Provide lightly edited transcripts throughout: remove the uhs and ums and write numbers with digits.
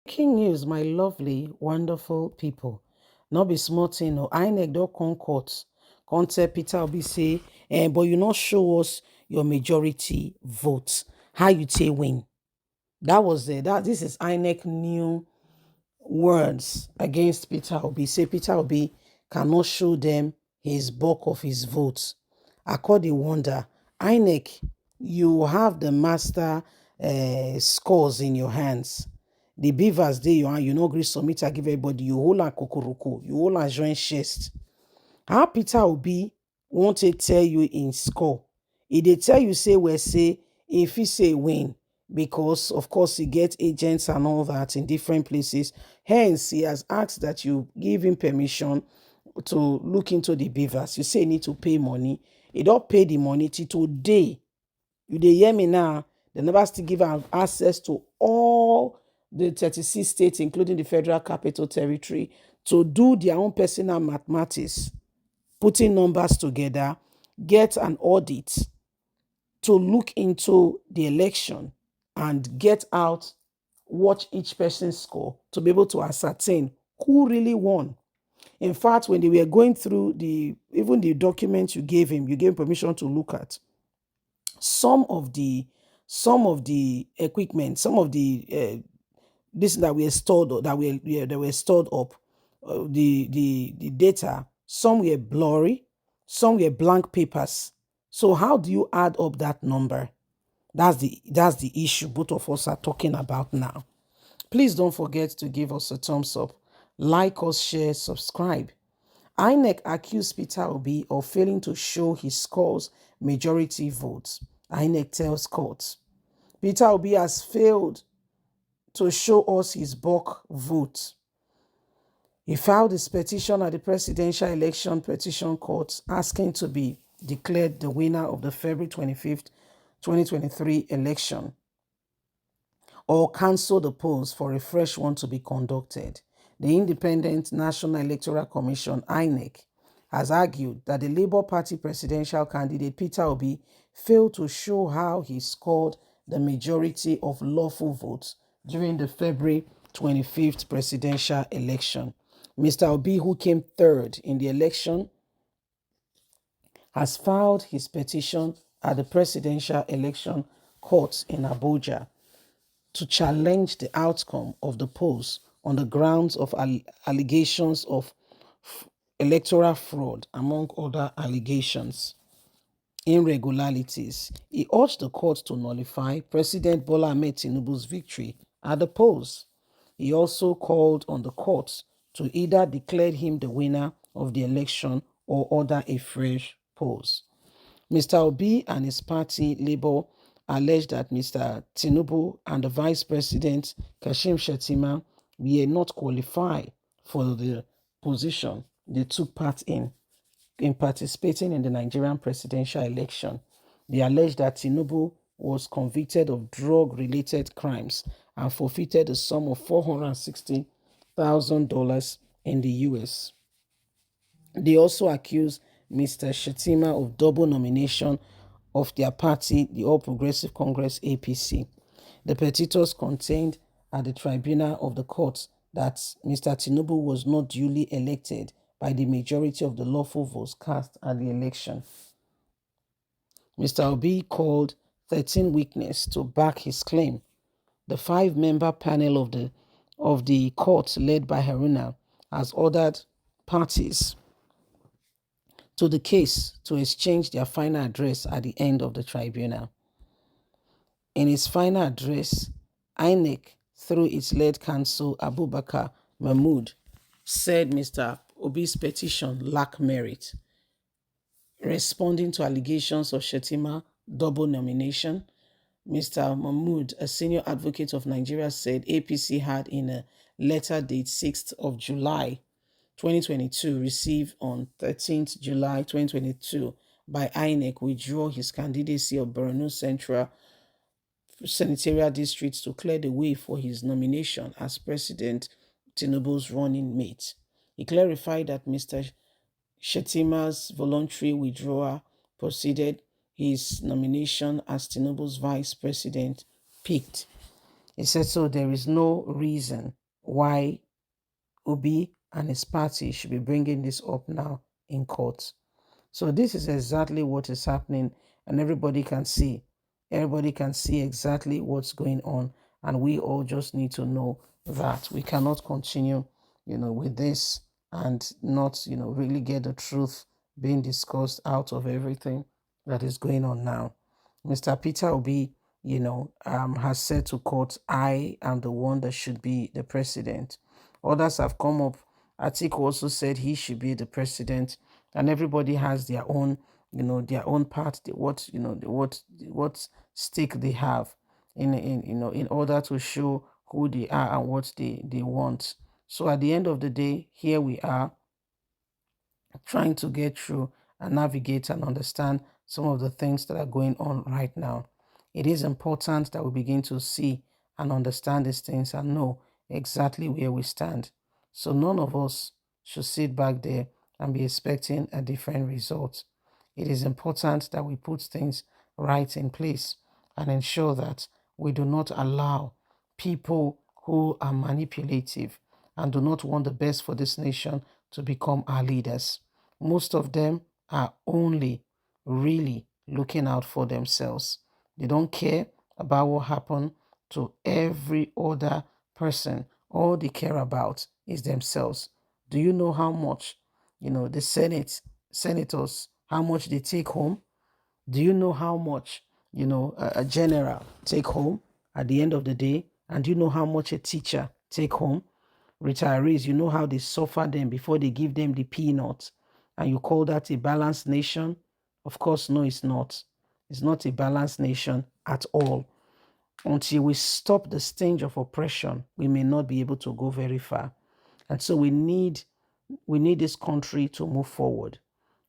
Breaking news, my lovely, wonderful people. Not be small thing, no. Inec don come court. Come tell Peter Obi say, but you not show us your majority vote. How you take win? That was the that. This is Inec new words against Peter Obi. Say Peter Obi cannot show them his bulk of his votes. According wonder, Inec, you have the master scores in your hands. The beavers dey your hand, you no gree submit I give everybody, you hold am kokoroko, you hold am join chest. How Peter Obi wan take tell you in score? E dey tell you say we say if he say win because of course he get agents and all that in different places. Hence, he has asked that you give him permission to look into the beavers. You say you need to pay money. He don't pay the money till today. You dey hear me now? They never still give am access to all the 36 states, including the Federal Capital Territory, to do their own personal mathematics, putting numbers together, get an audit to look into the election and get out what each person score to be able to ascertain who really won. In fact, when they were going through even the documents you gave him permission to look at, some of the equipment, some of the this that were stored that were stored up, the data, some were blurry, some were blank papers. So how do you add up that number? That's the issue both of us are talking about now. Please don't forget to give us a thumbs up, like us, share, subscribe. Inec accused Peter Obi of failing to show his scores majority votes. Inec tells court, Peter Obi has failed to show us his bulk vote. He filed his petition at the Presidential Election Petition Court asking to be declared the winner of the February 25th, 2023 election or cancel the polls for a fresh one to be conducted. The Independent National Electoral Commission, INEC, has argued that the Labour Party presidential candidate Peter Obi failed to show how he scored the majority of lawful votes during the February 25th presidential election. Mr. Obi, who came third in the election, has filed his petition at the Presidential Election Court in Abuja to challenge the outcome of the polls on the grounds of allegations of electoral fraud, among other allegations, irregularities. He urged the court to nullify President Bola Ahmed Tinubu's victory at the polls. He also called on the court to either declare him the winner of the election or order a fresh polls. Mr. Obi and his party, Labour, alleged that Mr. Tinubu and the Vice President, Kashim Shettima, were not qualified for the position they took part in participating in the Nigerian presidential election. They alleged that Tinubu was convicted of drug-related crimes and forfeited a sum of $460,000 in the US. They also accused Mr. Shettima of double nomination of their party, the All Progressive Congress APC. The petitions contained at the tribunal of the court that Mr. Tinubu was not duly elected by the majority of the lawful votes cast at the election. Mr. Obi called 13 witnesses to back his claim. The 5-member panel of the court, led by Haruna, has ordered parties to the case to exchange their final address at the end of the tribunal. In his final address, INEC, through its lead counsel Abubakar Mahmood, said Mr. Obi's petition lacked merit. Responding to allegations of Shettima double nomination, Mr. Mahmood, a senior advocate of Nigeria, said APC had in a letter dated 6th of July 2022 received on 13th July 2022 by INEC withdraw his candidacy of Borno Central Senatorial District to clear the way for his nomination as President Tinubu's running mate. He clarified that Mr. Shettima's voluntary withdrawal preceded his nomination as Tinubu's vice president picked. He said, so there is no reason why Obi and his party should be bringing this up now in court. So this is exactly what is happening, and everybody can see. Everybody can see exactly what's going on, and we all just need to know that we cannot continue, with this and not, really get the truth being discussed out of everything that is going on now. Mr. Peter Obi, has said to court, I am the one that should be the president. Others have come up. Atiku also said he should be the president, and everybody has their own, their own part, what stake they have in order to show who they are and what they want. So at the end of the day, here we are trying to get through and navigate and understand some of the things that are going on right now. It is important that we begin to see and understand these things and know exactly where we stand. So none of us should sit back there and be expecting a different result. It is important that we put things right in place and ensure that we do not allow people who are manipulative and do not want the best for this nation to become our leaders. Most of them are only really looking out for themselves. They don't care about what happened to every other person. All they care about is themselves. Do you know how much, the senators, how much they take home? Do you know how much, a general take home at the end of the day? And do you know how much a teacher take home? Retirees, you know how they suffer them before they give them the peanuts. And you call that a balanced nation? Of course, no, it's not. It's not a balanced nation at all. Until we stop the stench of oppression, we may not be able to go very far. And so we need this country to move forward.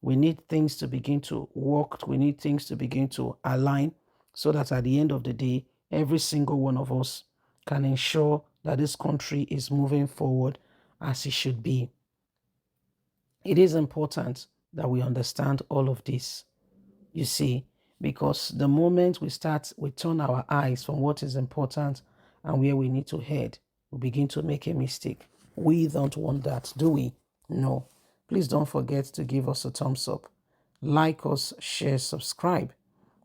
We need things to begin to work. We need things to begin to align so that at the end of the day, every single one of us can ensure that this country is moving forward as it should be. It is important that we understand all of this, you see, because the moment we turn our eyes from what is important and where we need to head, we begin to make a mistake. We don't want that, do we? No. Please don't forget to give us a thumbs up. Like us, share, subscribe.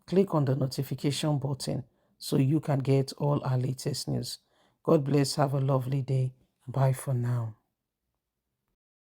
Click on the notification button so you can get all our latest news. God bless. Have a lovely day. Bye for now.